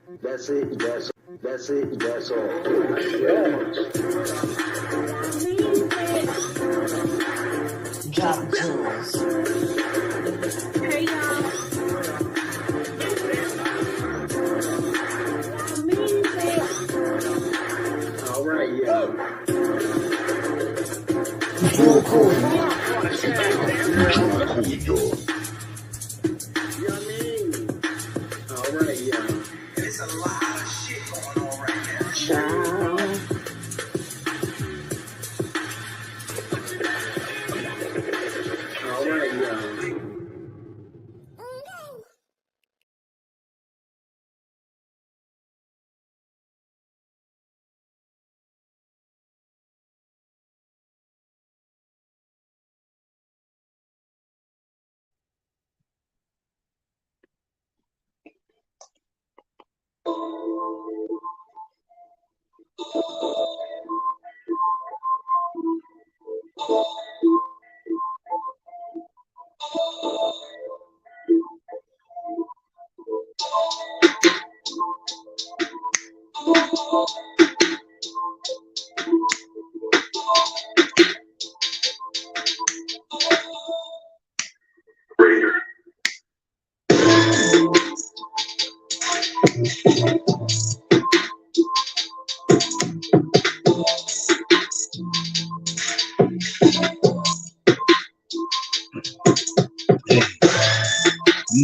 That's it. That's it. That's all. Drop jewels. Hey y'all. All right, y'all. Jewel cool. You know what I mean? All right, y'all. There's a lot of shit going on right now. Child. All right, y'all.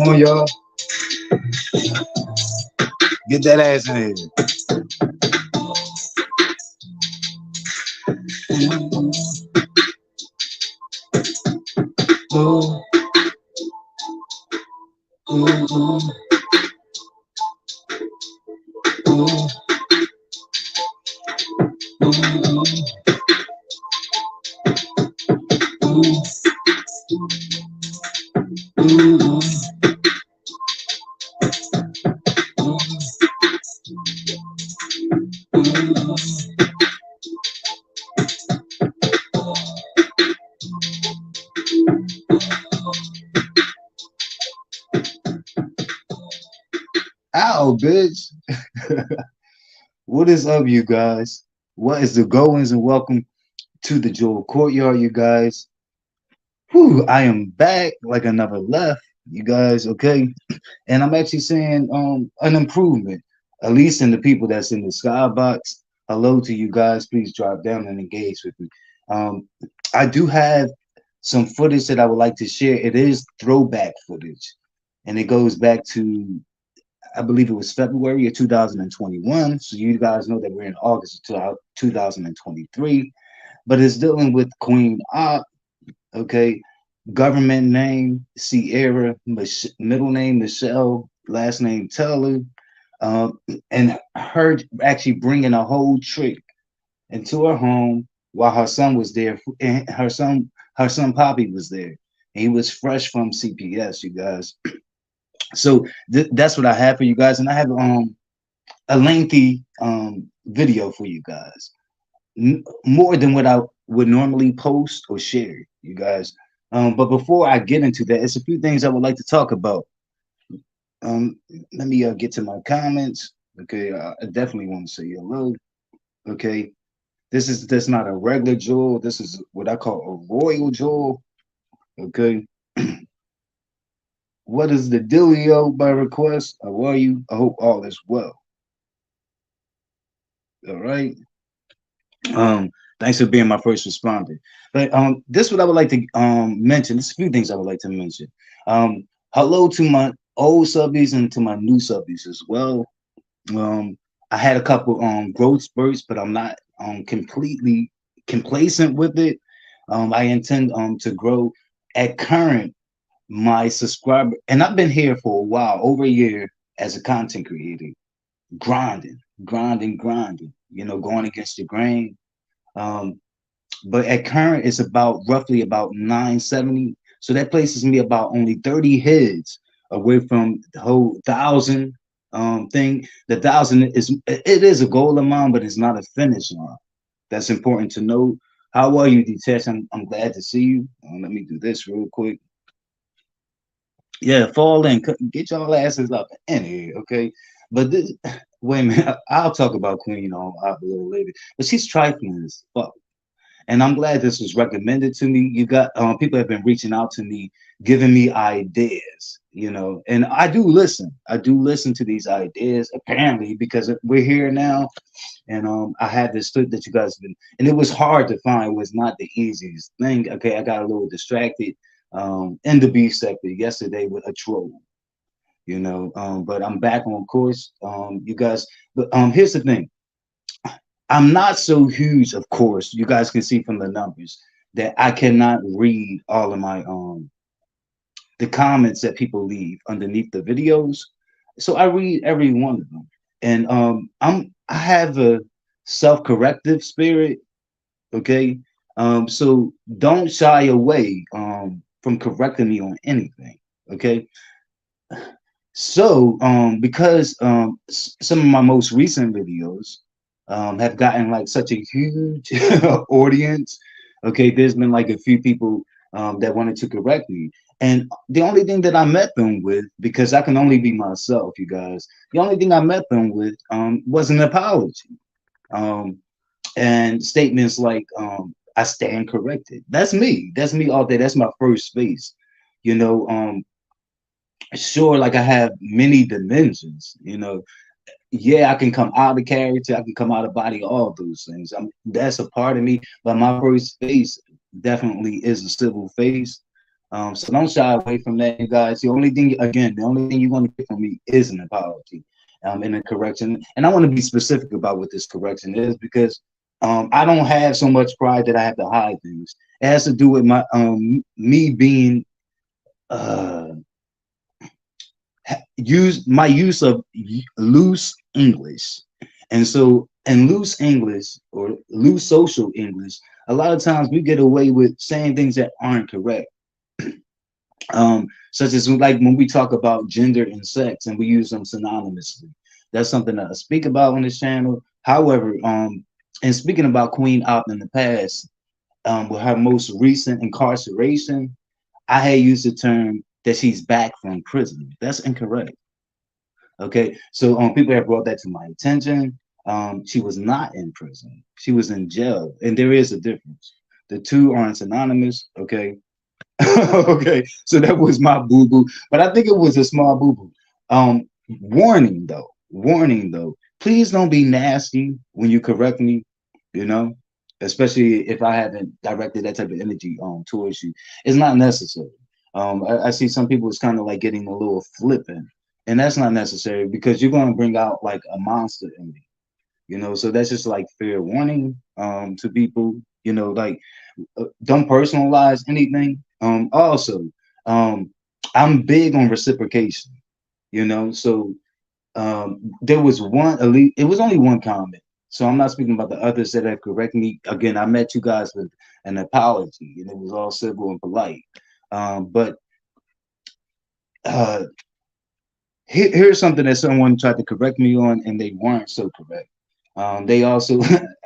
Come on, y'all. Get that ass in here. Ooh, ooh, ooh, ooh, ooh, ooh, Ow, bitch. What is up, you guys? What is the goings, and welcome to the Jewel Courtyard, you guys. Whew, I am back like I never left, you guys, okay? And I'm actually seeing an improvement, at least in the people that's in the skybox. Hello to you guys. Please drop down and engage with me. Um, I do have some footage that I would like to share. It is throwback footage, and it goes back to, I believe it was February of 2021. So you guys know that we're in August of 2023, but it's dealing with Queen Op. Okay, government name Sierra, middle name Michelle, last name Taylor, um, and her actually bringing a whole trick into her home while her son was there. And her son Poppy was there. He was fresh from CPS, you guys. So that's what I have for you guys, and I have a lengthy video for you guys, more than what I would normally post or share, you guys. But before I get into that, it's a few things I would like to talk about. Um, Let me get to my comments. Okay, I definitely want to say hello. Okay, this not a regular jewel. This is what I call a royal jewel. Okay, what is the dealio by request? How are you? I hope all is well. All right. Um, Thanks for being my first responder. But this is what I would like to mention. There's a few things I would like to mention. Hello to my old subbies and to my new subbies as well. Um, I had a couple growth spurts, but I'm not completely complacent with it. I intend to grow. At current, my subscriber, and I've been here for a while, over a year as a content creator, grinding, going against the grain. Um, but at current, it's about roughly about 970. So that places me about only 30 heads away from the whole thousand thing. The thousand is a goal of mine, but it's not a finish line. That's important to know. How are you, Detach? I'm glad to see you. Let me do this real quick. Yeah, fall in, get y'all asses up in here, okay? But this, wait a minute, I'll talk about Queen on a little later. But she's trifling as fuck. And I'm glad this was recommended to me. You got people have been reaching out to me, giving me ideas, and I do listen. I do listen to these ideas apparently because we're here now, and I had this clip that you guys been, and it was hard to find. It was not the easiest thing. Okay, I got a little distracted in the B sector yesterday with a troll. But I'm back on course, you guys. But here's the thing. I'm not so huge, of course. You guys can see from the numbers that I cannot read all of my the comments that people leave underneath the videos. So I read every one of them. And I have a self-corrective spirit, okay? So don't shy away from correcting me on anything, okay? So, because some of my most recent videos have gotten like such a huge audience, okay, there's been like a few people that wanted to correct me. And the only thing that I met them with, because I can only be myself, you guys, the only thing I met them with was an apology um, and statements like, I stand corrected. That's me. That's me all day. That's my first face. You know, sure, like I have many dimensions, yeah, I can come out of character, I can come out of body, all those things. That's a part of me, but my first face definitely is a civil face. So don't shy away from that, you guys. The only thing you're going to get from me is an apology, and a correction. And I want to be specific about what this correction is because I don't have so much pride that I have to hide things. It has to do with my me being uh use of loose English. And so in loose English or loose social English, a lot of times we get away with saying things that aren't correct. Such as like when we talk about gender and sex and we use them synonymously. That's something that I speak about on this channel. However, and speaking about Queen Op in the past, with her most recent incarceration, I had used the term that she's back from prison. That's incorrect. Okay, so people have brought that to my attention. She was not in prison; she was in jail, and there is a difference. The two aren't synonymous. Okay, okay. So that was my boo boo, but I think it was a small boo boo. Warning though. Please don't be nasty when you correct me. You know, especially if I haven't directed that type of energy towards you. It's not necessary. I see some people is kind of like getting a little flippant, and that's not necessary because you're going to bring out like a monster in me. So that's just like fair warning to people. Like don't personalize anything. Also, I'm big on reciprocation. So there was one elite. It was only one comment. So I'm not speaking about the others that have corrected me. Again, I met you guys with an apology, and it was all civil and polite. But uh, here's something that someone tried to correct me on, and they weren't so correct. They also,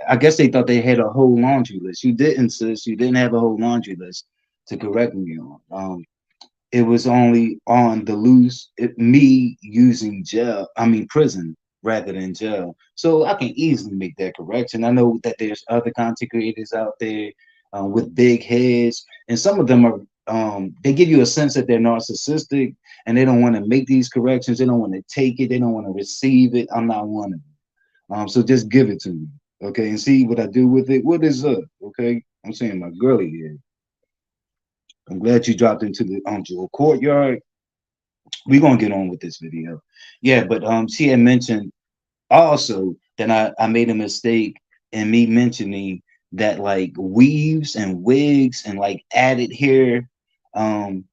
I guess they thought they had a whole laundry list. You didn't, sis. You didn't have a whole laundry list to correct me on. It was only on the loose, me using prison rather than jail. So I can easily make that correction. I know that there's other content creators out there with big heads, and some of them are, they give you a sense that they're narcissistic and they don't want to make these corrections. They don't want to take it. They don't want to receive it. I'm not one of them. So just give it to me. Okay. And see what I do with it. What is up? Okay. I'm saying my girly here. I'm glad you dropped into the Jewel Courtyard. We're gonna get on with this video. Yeah, but she had mentioned also that I made a mistake in me mentioning that like weaves and wigs and like added hair um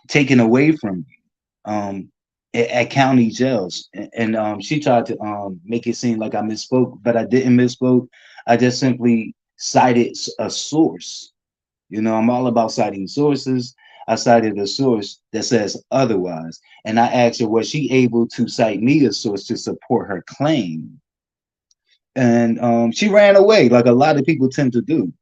taken away from you at county jails. And she tried to make it seem like I misspoke, but I didn't misspoke. I just simply cited a source. I'm all about citing sources. I cited a source that says otherwise. And I asked her, was she able to cite me a source to support her claim? And she ran away, like a lot of people tend to do.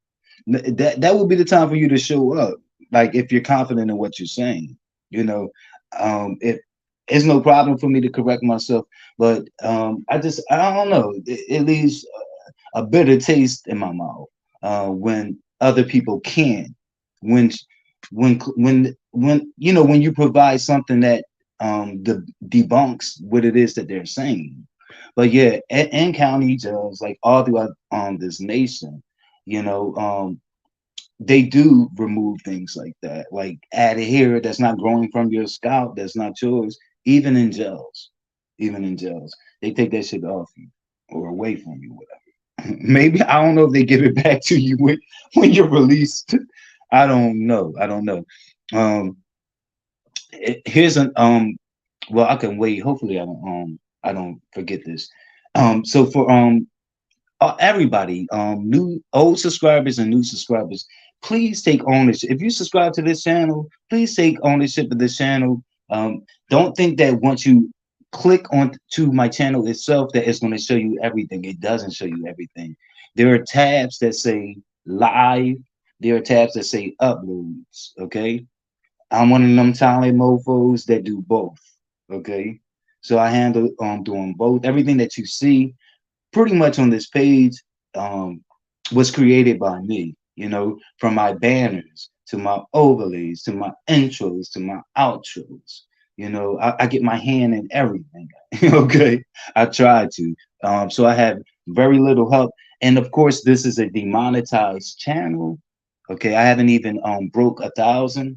That would be the time for you to show up, like if you're confident in what you're saying. If it's no problem for me to correct myself, but I don't know. It leaves a bitter taste in my mouth when other people can. When when when you provide something that debunks what it is that they're saying. But yeah, in county jails, like all throughout this nation, you know, they do remove things like that, like add a hair that's not growing from your scalp, that's not yours, even in jails. Even in jails, they take that shit off you or away from you, whatever. Maybe I don't know if they give it back to you when you're released. I don't know. I don't know. Um, here's an well, I can wait. Hopefully, I don't forget this. So for everybody, new old subscribers and new subscribers, please take ownership. If you subscribe to this channel, please take ownership of this channel. Don't think that once you click on to my channel itself that it's going to show you everything. It doesn't show you everything. There are tabs that say live. There are tabs that say uploads. Okay, I'm one of them talent mofos that do both. Okay, so I handle doing both. Everything that you see pretty much on this page um, was created by me, from my banners to my overlays to my intros to my outros. I get my hand in everything. Okay, I try to. So I have very little help. And of course, this is a demonetized channel. Okay, I haven't even broke 1,000.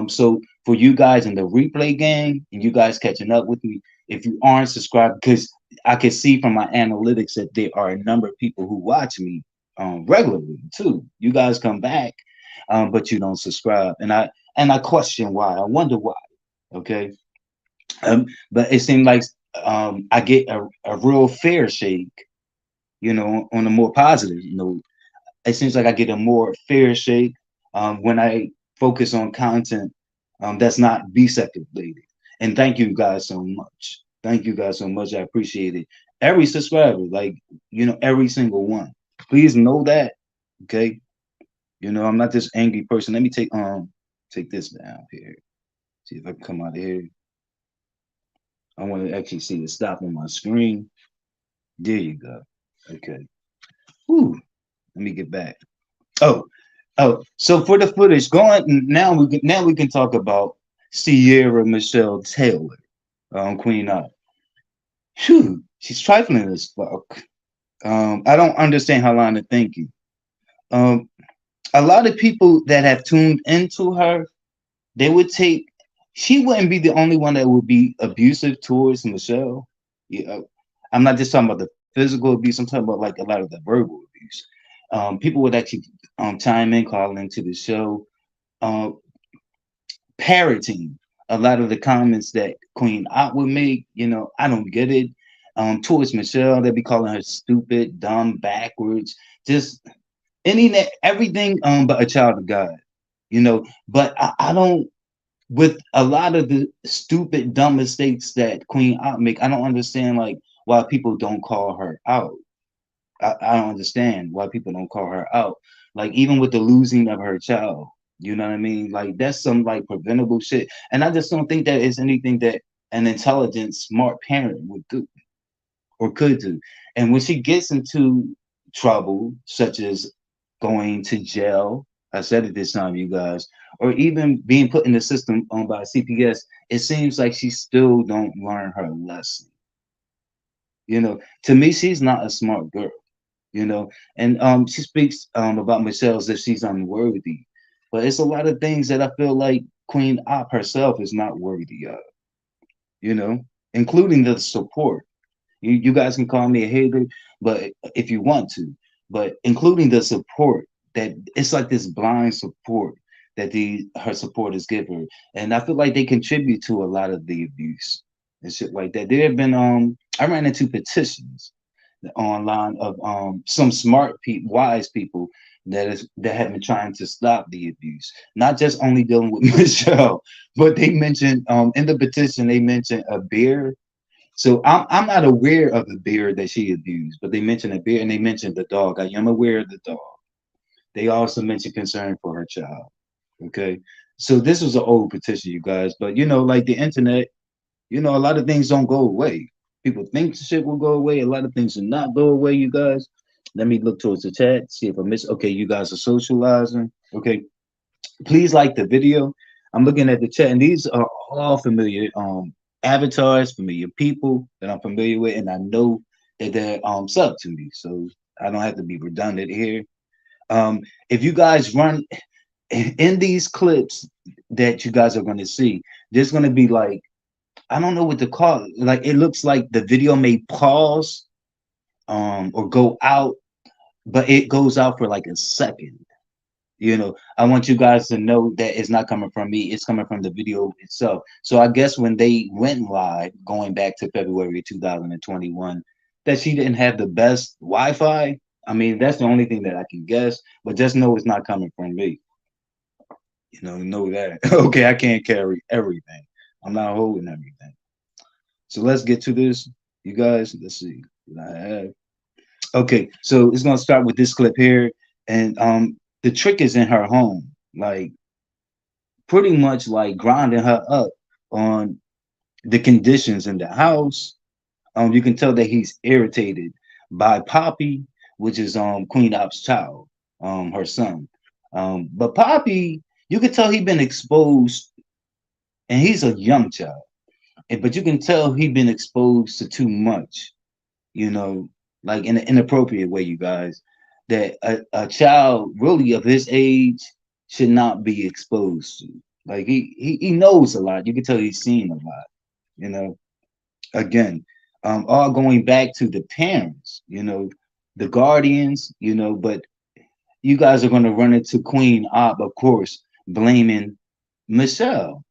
So for you guys in the replay gang and you guys catching up with me, if you aren't subscribed, because I can see from my analytics that there are a number of people who watch me regularly too. You guys come back, but you don't subscribe, and I question why. I wonder why. Okay, but it seemed like I get a real fair shake. On a more positive note, it seems like I get a more fair shake when I focus on content that's not B-sector related. And thank you guys so much. Thank you guys so much. I appreciate it. Every subscriber, like every single one. Please know that. Okay. I'm not this angry person. Let me take this down here. See if I can come out of here. I want to actually see it stop on my screen. There you go. Okay. Whew. Let me get back. Oh, so for the footage, going now we can talk about Sierra Michelle Taylor, Queen of. Phew, she's trifling as fuck. I don't understand her line of thinking. Um, a lot of people that have tuned into her, they would take. She wouldn't be the only one that would be abusive towards Michelle. I'm not just talking about the physical abuse. I'm talking about like a lot of the verbal abuse. People would actually chime in, call into the show, uh, parroting a lot of the comments that Queen Op would make. I don't get it. Towards Michelle, they'd be calling her stupid, dumb, backwards, just everything but a child of God. But I don't. With a lot of the stupid, dumb mistakes that Queen Op make, I don't understand like why people don't call her out. I don't understand why people don't call her out. Like even with the losing of her child, you know what I mean? Like that's some like preventable shit. And I just don't think that is anything that an intelligent, smart parent would do or could do. And when she gets into trouble, such as going to jail, I said it this time, you guys, or even being put in the system by CPS, it seems like she still don't learn her lesson. To me, she's not a smart girl. And she speaks about Michelle as if she's unworthy, but it's a lot of things that I feel like Queen Op herself is not worthy of, including the support. You guys can call me a hater, but if you want to, but including the support, that it's like this blind support that her supporters give her, and I feel like they contribute to a lot of the abuse and shit like that. There have been I ran into petitions online of some smart people, wise people that have been trying to stop the abuse, not just only dealing with Michelle, but they mentioned in the petition they mentioned a bear. So I'm not aware of the bear that she abused, but they mentioned a bear and they mentioned the dog. I am aware of the dog. They also mentioned concern for her child. Okay. So this was an old petition, you guys, but like the internet, You know, a lot of things don't go away. People think shit will go away. A lot of things will not go away, you guys. Let me look towards the chat, see if I miss. Okay, you guys are socializing. Okay, please like the video. I'm looking at the chat, and these are all familiar avatars, familiar people that I'm familiar with, and I know that they're sub to me, so I don't have to be redundant here. Um, if you guys run in these clips that you guys are going to see, there's going to be like, I don't know what to call it. Like it looks like the video may pause or go out, but it goes out for like a second. You know, I want you guys to know that it's not coming from me, it's coming from the video itself. So I guess when they went live, going back to February 2021, that she didn't have the best Wi-Fi. I mean, that's the only thing that I can guess, but just know it's not coming from me. Know that. Okay, I can't carry everything. I'm not holding everything. So let's get to this, you guys. Let's see what I have. Okay, so it's gonna start with this clip here, and the trick is in her home, like pretty much like grinding her up on the conditions in the house. You can tell that he's irritated by Poppy, which is Queen Op's child, her son. But Poppy, you can tell he been exposed, and he's a young child, but you can tell he been exposed to too much, you know, like in an inappropriate way, you guys. That a child really of his age should not be exposed to. Like he knows a lot. You can tell he's seen a lot, you know. Again, all going back to the parents, the guardians, but you guys are going to run into Queen Ob, of course, blaming Michelle,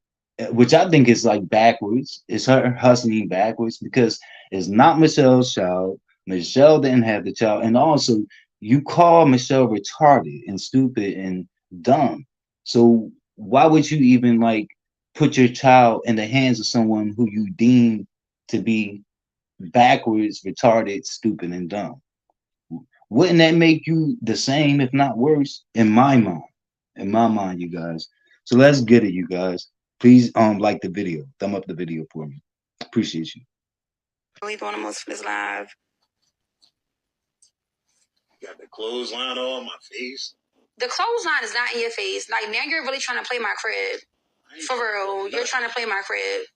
which I think is like backwards. It's her hustling backwards because it's not Michelle's child. Michelle didn't have the child. And also, you call Michelle retarded and stupid and dumb. So why would you even like put your child in the hands of someone who you deem to be backwards, retarded, stupid, and dumb? Wouldn't that make you the same, if not worse, in my mind? In my mind, you guys. So let's get it, you guys. Please like the video. Thumb up the video for me. Appreciate you. Really doing the most for this live. Got the clothesline on my face. The clothesline is not in your face. Like now you're really trying to play my crib. For real. You're trying to play my crib.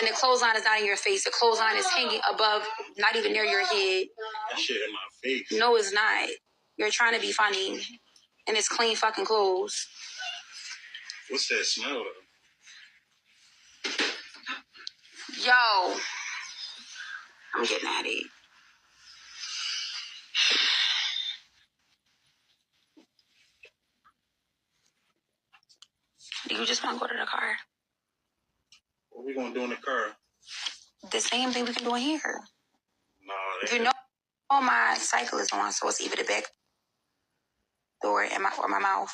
And the clothesline is not in your face. The clothesline is hanging above, not even near your head. That shit in my face. No, it's not. You're trying to be funny. And it's clean fucking clothes. What's that smell though? Yo. I'm getting at it. Do you just want to go to the car? What are we going to do in the car? The same thing we can do in here. No, you know my cycle is on, so it's either the back door or my mouth.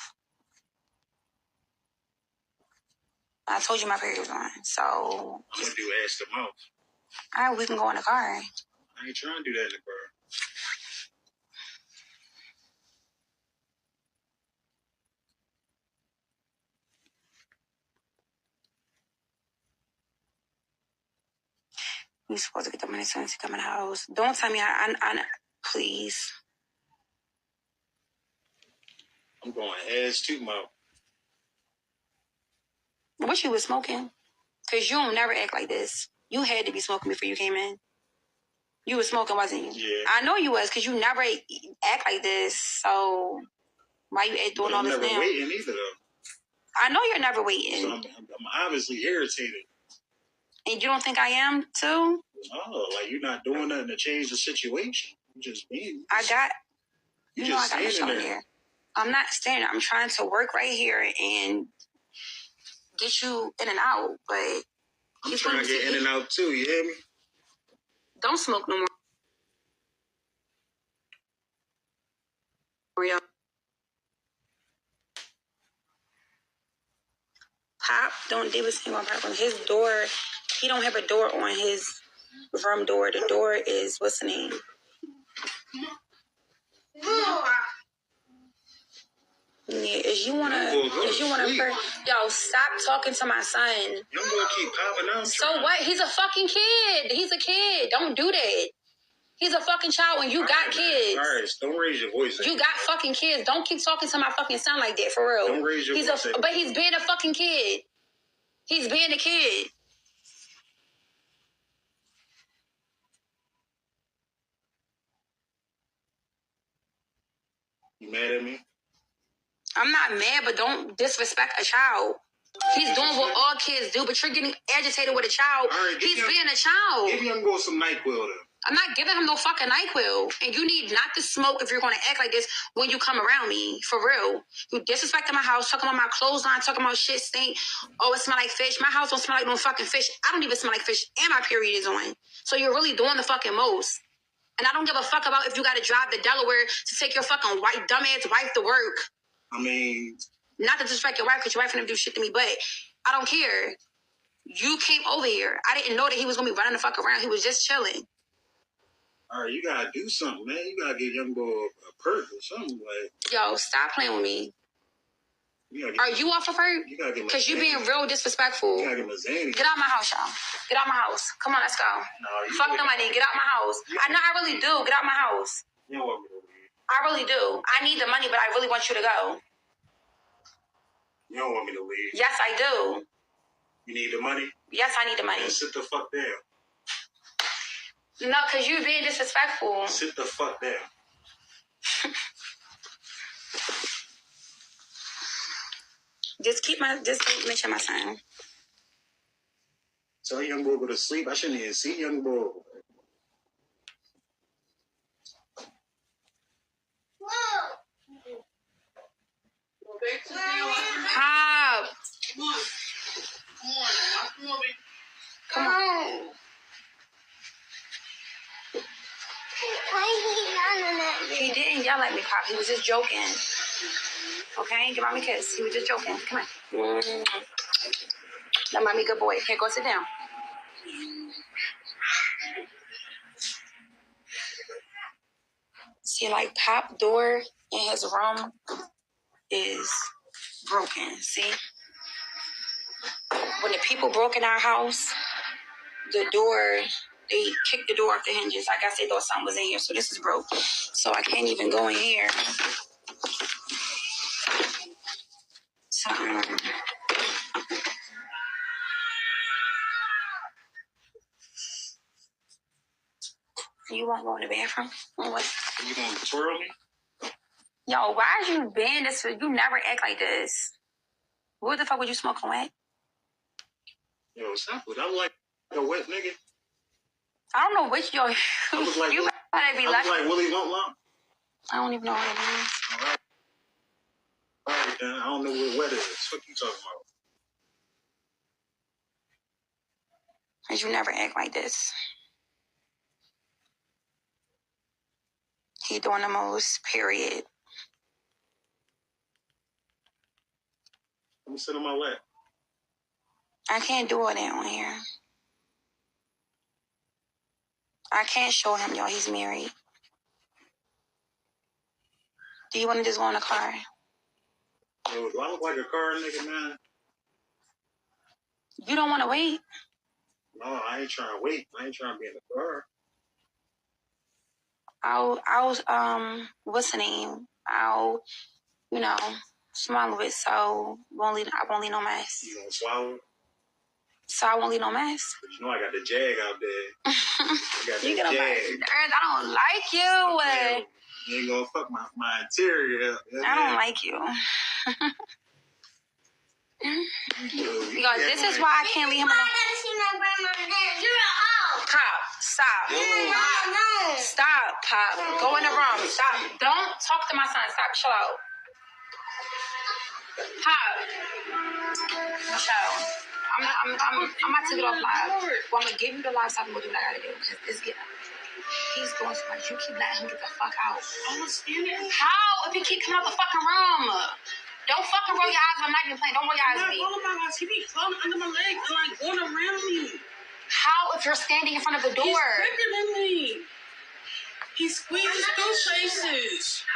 I told you my period was on, so... I'm going to do ass to mouth. All right, we can go in the car. I ain't trying to do that in the car. You supposed to get the money as soon as you come in the house. Don't tell me I please. I'm going ass to mouth. What you was smoking? Because you don't never act like this. You had to be smoking before you came in. You was smoking, wasn't you? Yeah. I know you was, because you never act like this. So why you doing all this now? I'm never waiting either, though. I know you're never waiting. So I'm obviously irritated. And you don't think I am, too? No, like you're not doing nothing to change the situation. You just being. I got the show in there. I'm not standing. I'm trying to work right here and get you in and out, but... I'm trying to get in and out, too. You hear me? Don't smoke no more. Real. Pop don't do his thing on Pop. On his door, he don't have a door on his room door. The door is, what's the name? Yeah, is you wanna, yo, stop talking to my son. Young boy keep popping up. So what? He's a fucking kid. He's a kid. Don't do that. He's a fucking child when you got kids. All right, don't raise your voice. You got fucking kids. Don't keep talking to my fucking son like that, for real. Don't raise your voice. But he's being a fucking kid. He's being a kid. You mad at me? I'm not mad, but don't disrespect a child. He's doing what all kids do, but you're getting agitated with a child. Right, he's being a child. Give young boy some NyQuil then. I'm not giving him no fucking NyQuil. And you need not to smoke if you're going to act like this when you come around me. For real. You disrespecting my house, talking about my clothesline, talking about shit stink. Oh, it smell like fish. My house don't smell like no fucking fish. I don't even smell like fish, and my period is on. So you're really doing the fucking most. And I don't give a fuck about if you got to drive to Delaware to take your fucking white dumbass wife to work. I mean... Not to disrespect your wife, because your wife didn't do shit to me, but I don't care. You came over here. I didn't know that he was going to be running the fuck around. He was just chilling. All right, you got to do something, man. You got to give young boy a perk or something. Like. Yo, stop playing with me. Are you off of her? Because you being real disrespectful. You got to get Mazani. Get out my house, y'all. Get out my house. Come on, let's go. No, fuck the money. Get out my house. I know I really do. Get out my house. You don't want me to leave. I really do. I need the money, but I really want you to go. You don't want me to leave. Yes, I do. You need the money? Yes, I need the money. Then sit the fuck down. No, because you're being disrespectful. Sit the fuck down. Just don't mention my son. Tell young boy go to sleep. I shouldn't even see young boy. Pop. Come on. He didn't yell at me, Pop. He was just joking. Okay? Give mommy a kiss. He was just joking. Come on. Now, mommy, good boy. Here, go sit down. See, like, Pop door in his room is broken. See? When the people broke in our house, the door, they kicked the door off the hinges. I guess they thought something was in here, so this is broke. So I can't even go in here. So, you won't go in the bathroom? Or what? You gonna twirl me? Yo, why are you being this? You never act like this. What the fuck would you smoke on wet? Yo, stop it. I'm like a wet nigga. I don't know which yo. Like, you better be lucky. Like Willie Won't Lump. I don't even know what it is. All right, then. I don't know what wet is. What you talking about? Cause you never act like this. He doing the most, period. Let me sit on my lap. I can't do it on here. I can't show him, y'all. He's married. Do you want to just go in the car? Yo, do I look like a car nigga, man? You don't want to wait? No, I ain't trying to wait. I ain't trying to be in the car. What's the name? I'll, swallow it so I won't leave no mess. You gonna swallow it? So I won't leave no mess. But you know I got the jag out there. You get on my nerves. I don't like you. You ain't gonna fuck my interior. I don't like you. This is why I can't leave him alone. Pop, stop. Stop, Pop. Go in the room. Stop. Don't talk to my son. Stop. Chill out. Pop. Michelle. I'm about to get off live. Well, I'm gonna give you the live so I can go do what I gotta do. Because he's going so much. You keep letting him get the fuck out. How? If he keep coming out the fucking room? Don't fucking roll your eyes. I'm not even playing. Don't roll your eyes at me. I'm not rolling my eyes. He be crawling under my legs and like going around me. How if you're standing in front of the door? He's quicker than me. He squeezes through faces.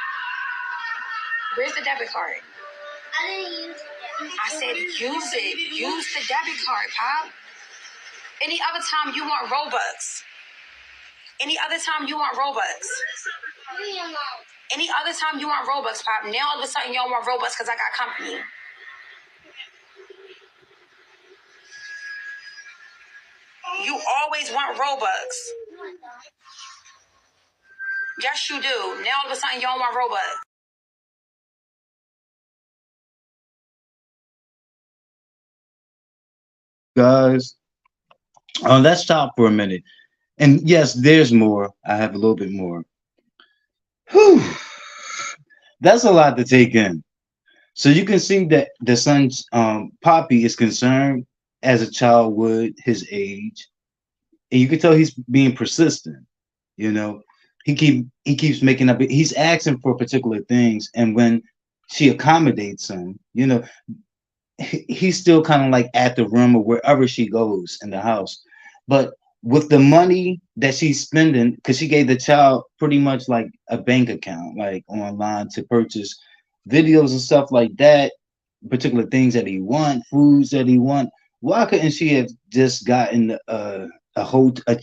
Where's the debit card? I said use it. Use the debit card, Pop. Any other time you want Robux. Any other time you want Robux. Any other time you want Robux, Pop. Now all of a sudden you don't want Robux because I got company. You always want Robux. Yes, you do. Now all of a sudden you don't want Robux. Guys, let's stop for a minute. And yes, there's more. I have a little bit more. Whew. That's a lot to take in. So you can see that the son's Poppy is concerned as a child would his age, and you can tell he's being persistent. You know, he keeps making up. He's asking for particular things, and when she accommodates him, he's still kind of like at the room or wherever she goes in the house. But with the money that she's spending, because she gave the child pretty much like a bank account, like online to purchase videos and stuff like that, particular things that he want, foods that he want. Why couldn't she have just gotten a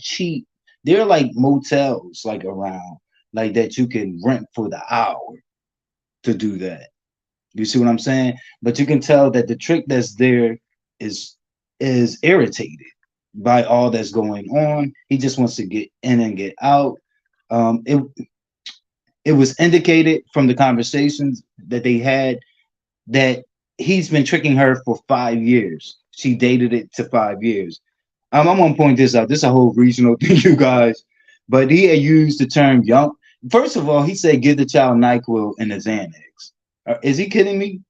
cheap? There are like motels like around like that you can rent for the hour to do that. You see what I'm saying? But you can tell that the trick that's there is irritated by all that's going on. He just wants to get in and get out. It was indicated from the conversations that they had that he's been tricking her for 5 years. She dated it to 5 years. I'm gonna point this out. This is a whole regional thing, you guys. But he had used the term young. First of all, he said give the child NyQuil and a Xanax. Is he kidding me?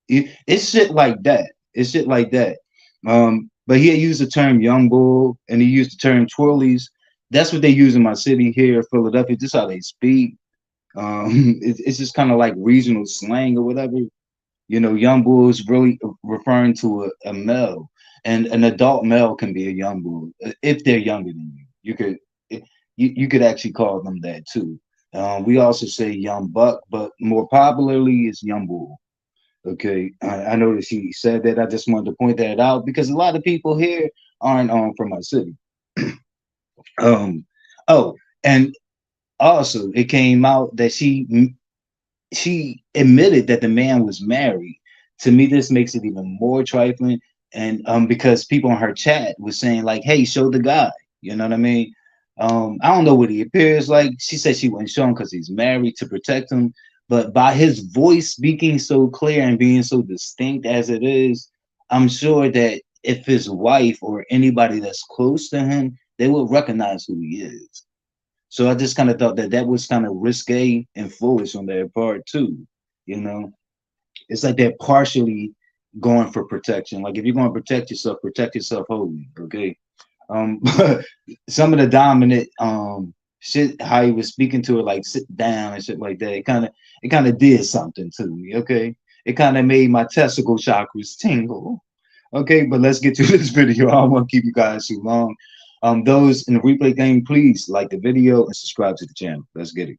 It's shit like that. It's shit like that. But he had used the term young bull and he used the term twirlies. That's what they use in my city here, Philadelphia. This is how they speak. It's just kind of like regional slang or whatever. Young bull is really referring to a male, and an adult male can be a young bull if they're younger than you. You could actually call them that too. We also say young buck, but more popularly is young bull. Okay, I noticed he said that. I just wanted to point that out because a lot of people here aren't from my city. Um, oh, and also it came out that she admitted that the man was married. To me, this makes it even more trifling, and because people in her chat was saying like, "Hey, show the guy," you know what I mean? I don't know what he appears like. She said she wouldn't show him because he's married to protect him, but by his voice speaking so clear and being so distinct as it is, I'm sure that if his wife or anybody that's close to him, they will recognize who he is. So I just kind of thought that that was kind of risque and foolish on their part too. You know, it's like they're partially going for protection. Like if you're going to protect yourself wholly. Okay. Um, some of the dominant shit, how he was speaking to her, like sit down and shit like that. It kind of did something to me. Okay. It kind of made my testicle chakras tingle. Okay, but let's get to this video. I don't want to keep you guys too long. Those in the replay game, please like the video and subscribe to the channel. Let's get it.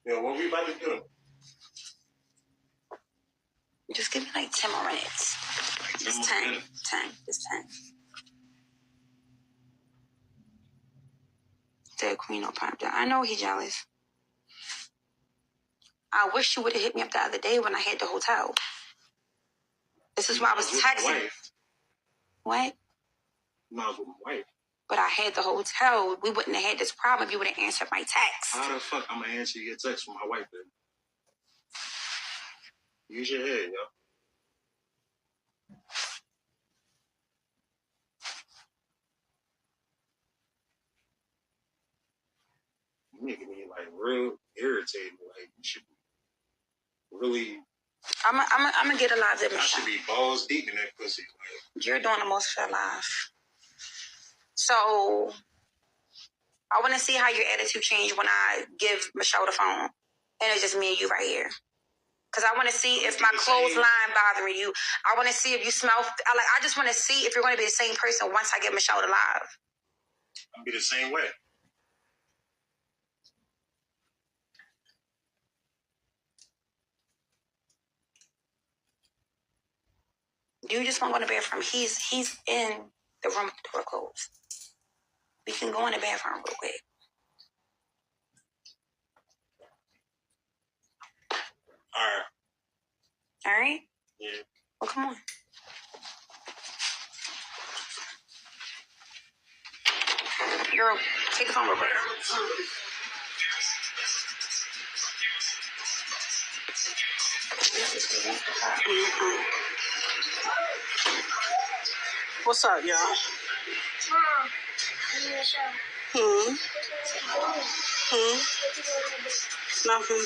Yeah, what we about to do? Just give me like 10 more minutes. Just 10. 10. Just 10. Dead Queen no pipe down. I know he jealous. I wish you would have hit me up the other day when I had the hotel. This is why I was texting. What? No, with my wife. But I had the hotel. We wouldn't have had this problem if you would have answered my text. How the fuck I'm gonna answer your text from my wife then? Use your head, yo. You making me like real irritated. Like you should really. I'm gonna get a live I should be balls deep in that pussy. Like you're doing the most for life. So I want to see how your attitude changed when I give Michelle the phone, and it's just me and you right here. Because I want to see if my clothesline bothering you. I want to see if you smell. I just want to see if you're going to be the same person once I get Michelle alive. I'll be the same way. You just want to go to the bathroom. He's in the room with the door closed. We can go in the bathroom real quick. All right? Yeah. Well, come on. Girl, take the phone real quick. What's up, y'all? Nothing.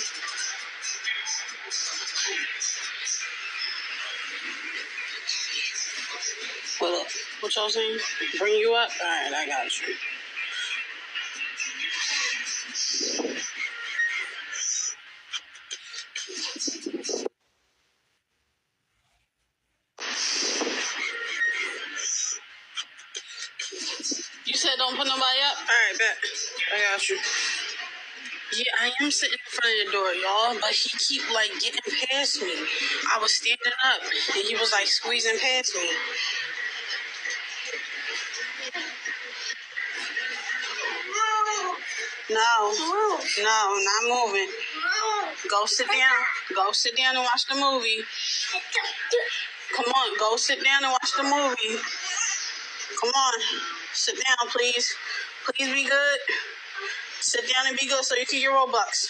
What y'all saying? Bring you up? All right, I got you. You said don't put nobody up? All right, bet. I got you. Yeah, I am sitting in front of the door, y'all, but he keep, like, getting past me. I was standing up, and he was, like, squeezing past me. No, not moving. Go sit down. Go sit down and watch the movie. Come on, go sit down and watch the movie. Come on, sit down, please. Please be good. Sit down and be good so you can get Robux.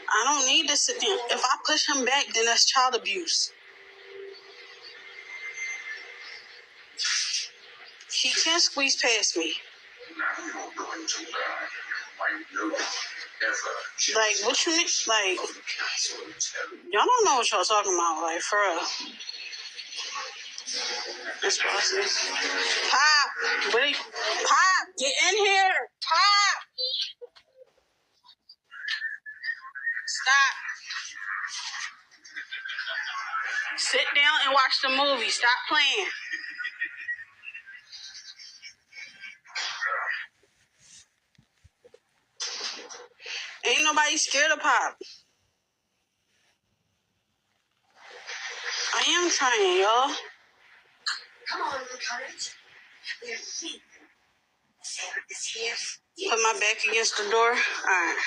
I don't need to sit down. If I push him back, then that's child abuse. He can't squeeze past me. Like, what you mean? Like, y'all don't know what y'all talking about. Like, for real. This process. Pop! Wait. Pop! Get in here! Pop! Stop. Sit down and watch the movie. Stop playing. Ain't nobody scared of Pop. I am trying, y'all. Come on, courage. Your feet. Sarah is here. Put my back against the door. Alright.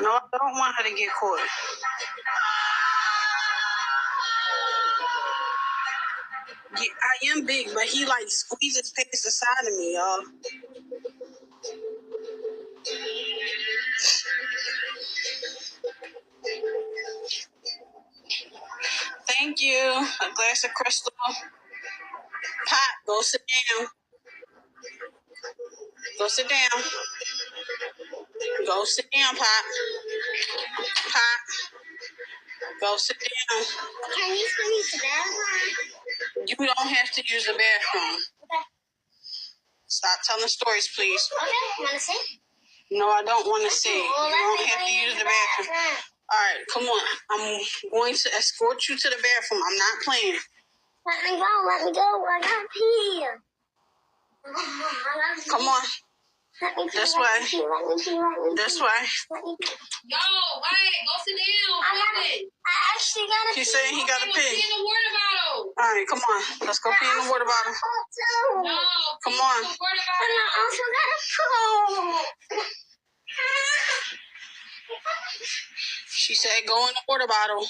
No, I don't want her to get caught. Yeah, I am big, but he like squeezes past the side of me, y'all. Thank you. A glass of crystal. Pop, go sit down. Go sit down. Go sit down, Pop. Pop. Go sit down. Can you use the bathroom? You don't have to use the bathroom. Okay. Stop telling stories, please. Okay, you want to see? No, I don't want to see. Well, You don't have to use the bathroom. All right, come on. I'm going to escort you to the bathroom. I'm not playing. Let me go. I got pee. Come on. Let me pee. This way. Let me pee. This way. Let me pee. Yo, wait, go sit down. I actually got to pee. He's saying he got to Pee pee. in the water bottle. All right, come on. Let's go pee in the water bottle. No, Come pee on. in the water And I bottle. also got to poo. She said go in the water bottle.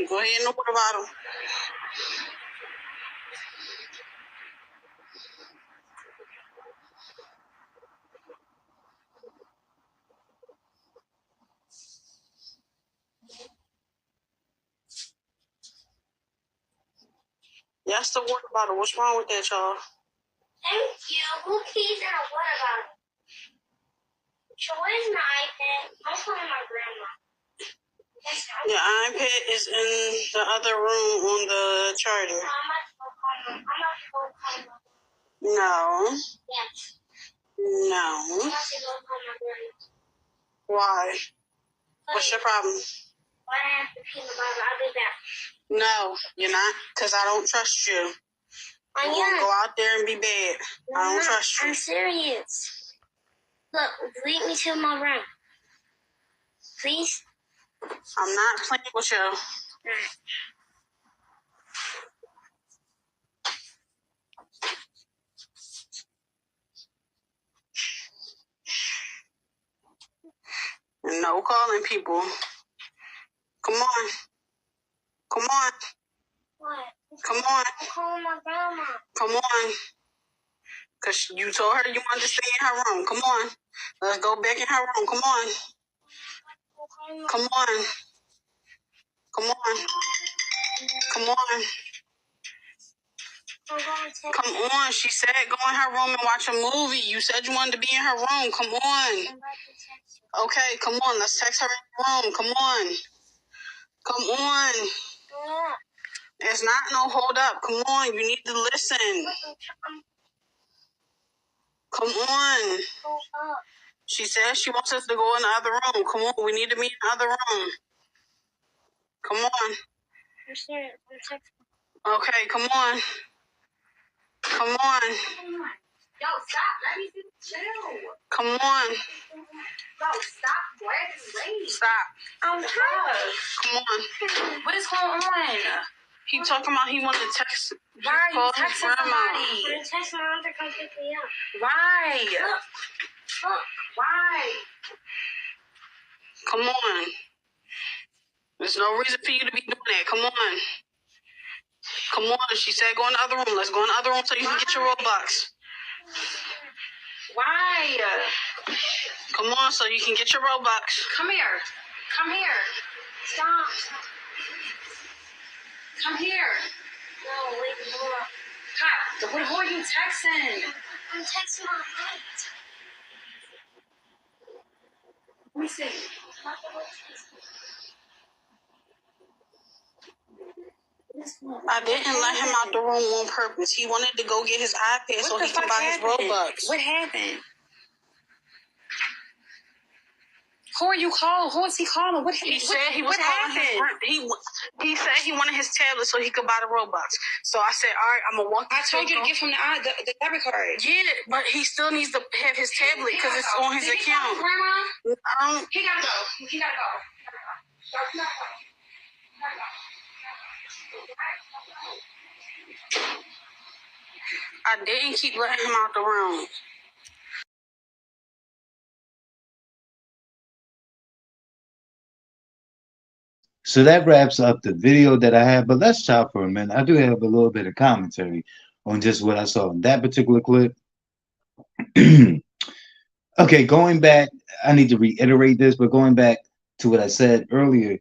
Go ahead in the water bottle. That's the water bottle. What's wrong with that, y'all? Thank you. Who keys and a water bottle? So where's my iPad? I'm calling my grandma. Your iPad is in the other room on the charger. I'm not going to call my No. Yes. No. I'm not going to call my grandma. Why? What's your problem? Why do I have to pee in the bottle? I'll be back. No, you're not, because I don't trust you. You're going to go out there and be bad. I don't trust you. I'm serious. Look, lead me to my room. Please? I'm not playing with you. No calling people. Come on. Come on. What? Come on. I'm calling my grandma. Come on. Because you told her you wanted to stay in her room. Come on. Let's go back in her room. Come on. Come on. Come on. Come on. Come on. She said go in her room and watch a movie. You said you wanted to be in her room. Come on. Okay, come on. Let's text her in the room. Come on. Come on. It's not no hold up. Come on. You need to listen. Come on. She said she wants us to go in the other room. Come on. We need to meet in the other room. Come on. I'm serious. I'm texting. Okay, come on. Come on. Yo, stop. Let me chill. Come on. Yo, stop bragging late. Stop. I'm tired. Come on. What is going on? He talking about he wanted to text. Why are you call his texting grandma. somebody? I'm texting my mom to come pick me up. Why? Look. Why? Come on. There's no reason for you to be doing that. Come on. Come on. She said go in the other room. Let's go in the other room so you can get your Robux. Why? Come on so you can get your Robux. Come here. Come here. Stop. Come here. No, wait, hold up. Kat, who are you texting? I'm texting my aunt. Let me see. I didn't let him out the room on purpose. He wanted to go get his iPad so he can buy his Robux. What happened? Who are you calling? Who is he calling? He said he was calling his friend. He said he wanted his tablet so he could buy the Robux. So I said, all right, I'm going to walk you. I told you to give him the debit card. Yeah, but he still needs to have his tablet because it's on his account. He gotta go. He gotta go. I didn't keep letting him out the room. So that wraps up the video that I have, but let's stop for a minute. I do have a little bit of commentary on just what I saw in that particular clip. Okay, going back, I need to reiterate this, but going back to what I said earlier,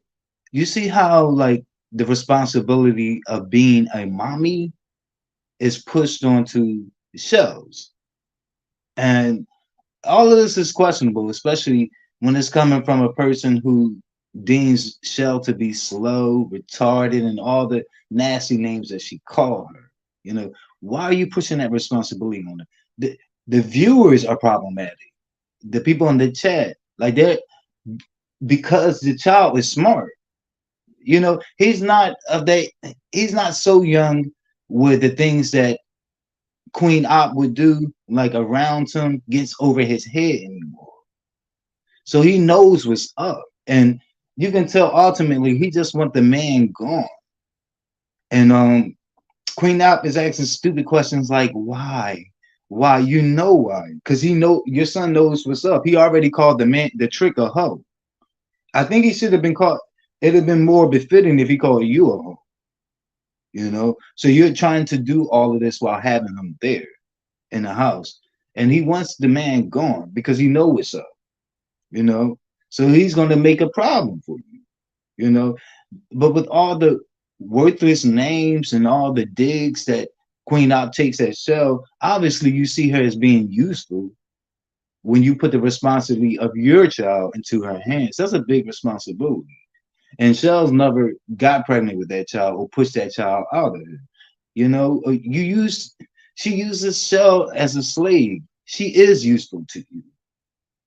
you see how like the responsibility of being a mommy is pushed onto shows. And all of this is questionable, especially when it's coming from a person who deems Shell to be slow, retarded, and all the nasty names that she called her. You know, why are you pushing that responsibility on her? The viewers are problematic. The people in the chat, like they're because the child is smart. You know, he's not so young with the things that Queen Op would do, like around him, gets over his head anymore. So he knows what's up. And you can tell ultimately he just want the man gone. And Queen Op is asking stupid questions like why? Why? You know why? Because your son knows what's up. He already called the trick a hoe. I think he should have been called, it'd have been more befitting if he called you a hoe. You know, so you're trying to do all of this while having him there in the house, and he wants the man gone because he knows what's up. You know, so he's going to make a problem for you. You know, but with all the worthless names and all the digs that Queen Op takes that shell, obviously you see her as being useful when you put the responsibility of your child into her hands. That's a big responsibility. And Shell's never got pregnant with that child or pushed that child out of it. You know, she uses Shell as a slave. She is useful to you.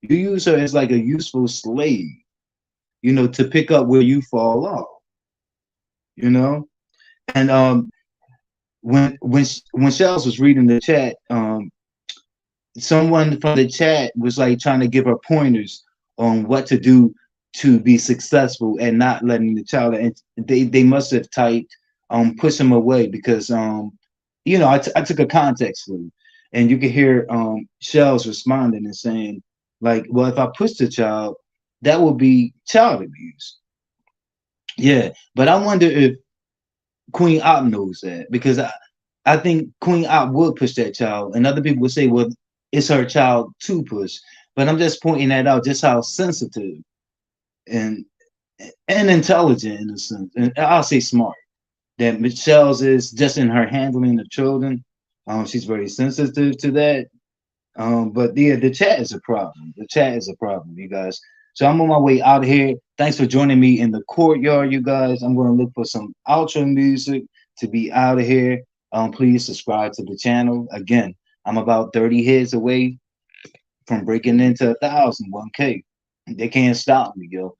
You use her as like a useful slave, you know, to pick up where you fall off, you know. And when Shells was reading the chat, someone from the chat was like trying to give her pointers on what to do to be successful and not letting the child. And they must have typed push him away because you know I took a context clue, and you could hear Shells responding and saying like, well, if I push the child, that will be child abuse. Yeah, but I wonder if Queen Op knows that, because I think Queen Op would push that child, and other people would say, well, it's her child to push. But I'm just pointing that out, just how sensitive and intelligent in a sense, and I'll say smart, that Michelle's is just in her handling of children. She's very sensitive to that. But yeah, the chat is a problem. The chat is a problem, you guys. So I'm on my way out of here. Thanks for joining me in the courtyard, you guys. I'm going to look for some outro music to be out of here. Please subscribe to the channel. Again, I'm about 30 hits away from breaking into 1,000, 1K. They can't stop me, yo.